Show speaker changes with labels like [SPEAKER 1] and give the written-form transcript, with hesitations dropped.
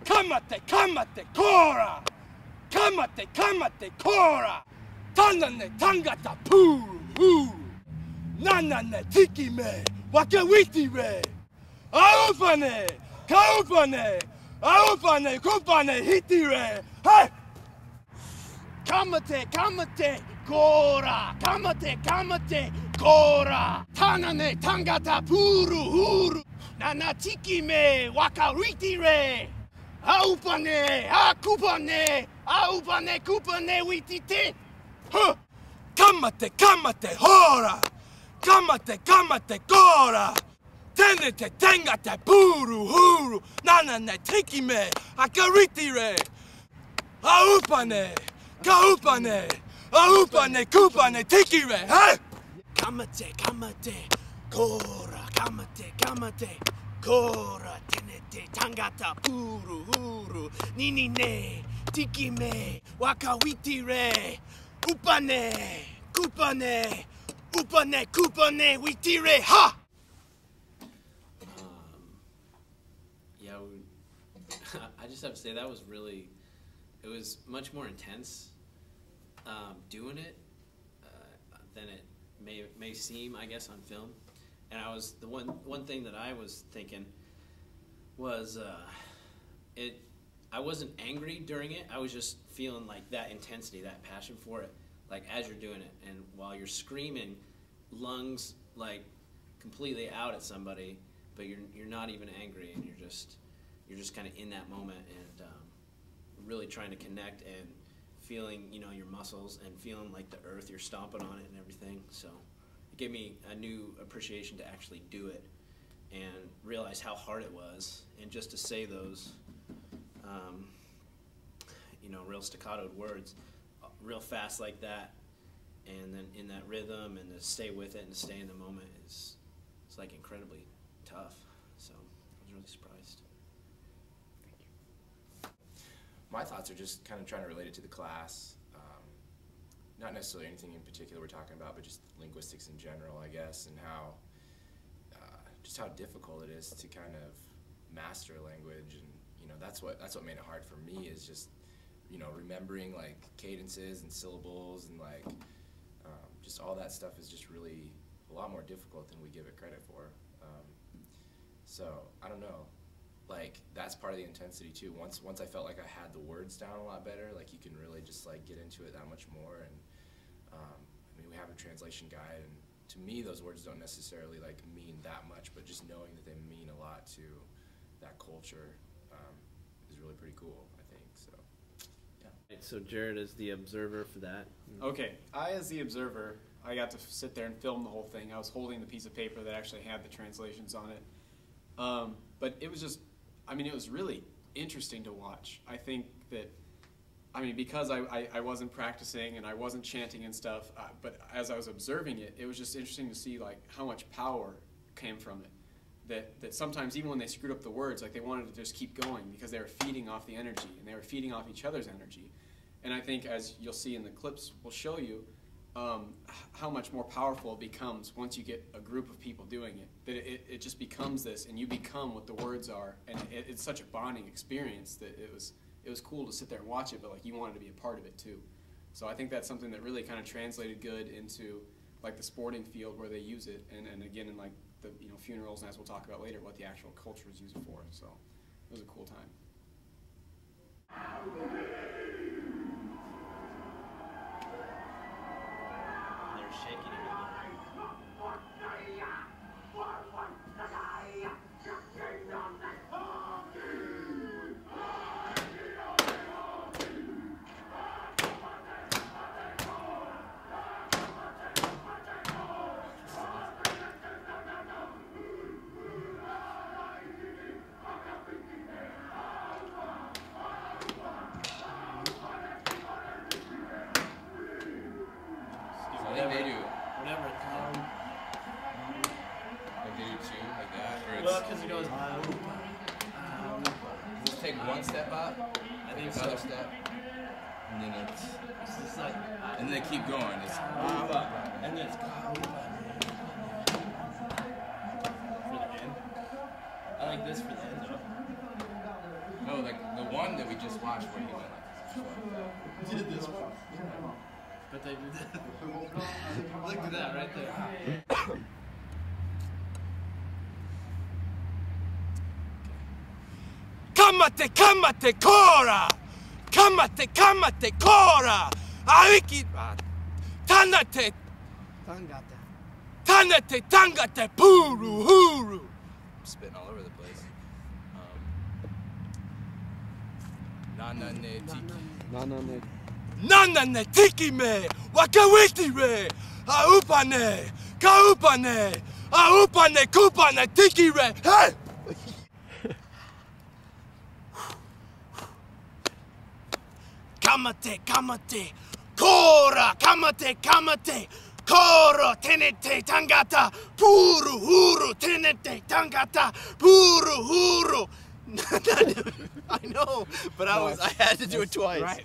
[SPEAKER 1] Kamate, kamate, kora! Kamate, kamate, kora! Tanane, tangata, puru, huru! Nanane, tiki me, wakawiti re! Aupane, kaupane, aupane, kupane, hiti re! Hey! Kamate, kamate, kora! Kamate, kamate, kora! Tanane, tangata, puru, huru! Nana, tiki me, wakawiti re! Aupane, akupane, aupane, kupane, witite! Huh! Kamate, kamate, hora! Kamate, kamate, kora! Tenete, tengate, puru, huru! Nanane, tiki me, akariti re! Aupane, kaupane, aupane, kupane, tiki re! Hey! Kamate, kamate, kora! Kamate, kamate, kora! Tenete, tangata, puru, huru! Nini ne, tiki me, wakawiti re! Upane, kupane, upane, kupane, witi re! Ha!
[SPEAKER 2] Yeah, I just have to say that was really, it was much more intense doing it than it may seem, I guess, on film. And I was, the one thing that I was thinking was, I wasn't angry during it, I was just feeling like that intensity, that passion for it, like as you're doing it. And while you're screaming, lungs like completely out at somebody, but you're not even angry, and you're just kind of in that moment and really trying to connect and feeling, you know, your muscles and feeling like the earth, you're stomping on it and everything. So it gave me a new appreciation to actually do it and realize how hard it was, and just to say those, you know, real staccatoed words, real fast like that, and then in that rhythm, and to stay with it and to stay in the moment it's like incredibly tough. So I was really surprised.
[SPEAKER 3] Thank you. My thoughts are just kind of trying to relate it to the class. Not necessarily anything in particular we're talking about, but just linguistics in general, I guess, and how just how difficult it is to kind of master a language. And you know, that's what made it hard for me, is just, you know, remembering like cadences and syllables, and like just all that stuff is just really a lot more difficult than we give it credit for. So I don't know, like that's part of the intensity too. Once I felt like I had the words down a lot better, like you can really just like get into it that much more. And I mean, we have a translation guide, and to me those words don't necessarily like mean that much, but just knowing that they mean a lot to that culture is really pretty cool, I think. So yeah.
[SPEAKER 2] So Jared is the observer for that.
[SPEAKER 4] Okay, as the observer, I got to sit there and film the whole thing. I was holding the piece of paper that actually had the translations on it. But it was just, I mean, it was really interesting to watch. I think that, I mean, because I wasn't practicing and I wasn't chanting and stuff, but as I was observing it, it was just interesting to see like how much power came from it. That sometimes even when they screwed up the words, like they wanted to just keep going because they were feeding off the energy, and they were feeding off each other's energy. And I think, as you'll see in the clips we'll show you, how much more powerful it becomes once you get a group of people doing it. That it just becomes this, and you become what the words are, and it's such a bonding experience that it was cool to sit there and watch it, but like you wanted to be a part of it too. So I think that's something that really kind of translated good into like the sporting field where they use it, and again in like the funerals, and as we'll talk about later, what the actual culture is used for. So it was a cool time.
[SPEAKER 2] They're shaking it.
[SPEAKER 3] They do.
[SPEAKER 2] Whatever.
[SPEAKER 3] Like they do too, like that. Or
[SPEAKER 2] Well, because it goes.
[SPEAKER 3] just take one step up.
[SPEAKER 2] think
[SPEAKER 5] another
[SPEAKER 2] so.
[SPEAKER 5] step, and then it's
[SPEAKER 2] just like,
[SPEAKER 5] and then they keep going. It's
[SPEAKER 1] And then it's for the end. I like this for the end though.
[SPEAKER 5] no, like the one that we just watched where he went like
[SPEAKER 1] Did this one. But they did that. Look at that right there.
[SPEAKER 6] Kamate, kamate, kora! Kamate, kamate, kora! Aiki, tanate, tanate, tangate, puru, huru.
[SPEAKER 5] I'm spitting all over the place. Nana ne tiki.
[SPEAKER 6] Nana ne tiki me, wakawiti re, aupane, kaupane, aupane, kupane, tiki re. Hey!
[SPEAKER 1] Kamate, kamate, kora, kamate, kamate, koro, tenete, tangata, puru, huru, tenete, tangata, puru, huru. I know, but I had to do it twice.
[SPEAKER 3] Right.